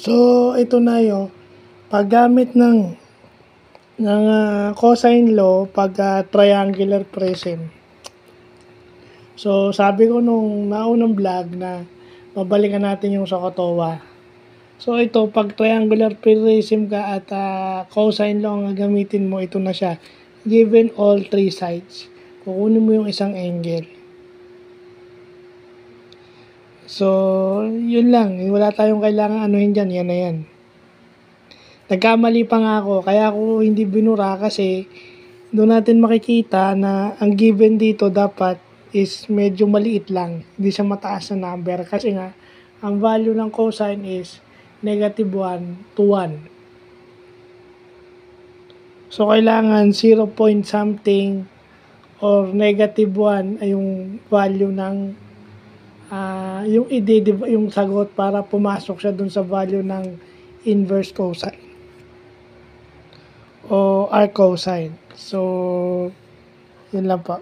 So, ito na yun. Paggamit ng cosine law pag triangular prism. So, sabi ko nung naunang vlog na babalikan natin yung Sokotowa. So, ito, pag triangular prism ka at cosine law ang gagamitin mo, ito na siya. Given all three sides. Kukunin mo yung isang angle. So, yun lang. Wala tayong kailangan anuhin dyan. Yan na yan. Nagkamali pa nga ako. Kaya ako hindi binura kasi doon natin makikita na ang given dito dapat is medyo maliit lang. Hindi siya mataas na number. Kasi nga, ang value ng cosine is negative 1 to 1. So, kailangan 0 point something or negative 1 ay yung value ng yung sagot para pumasok siya dun sa value ng inverse cosine o arc cosine. So, yun lang po.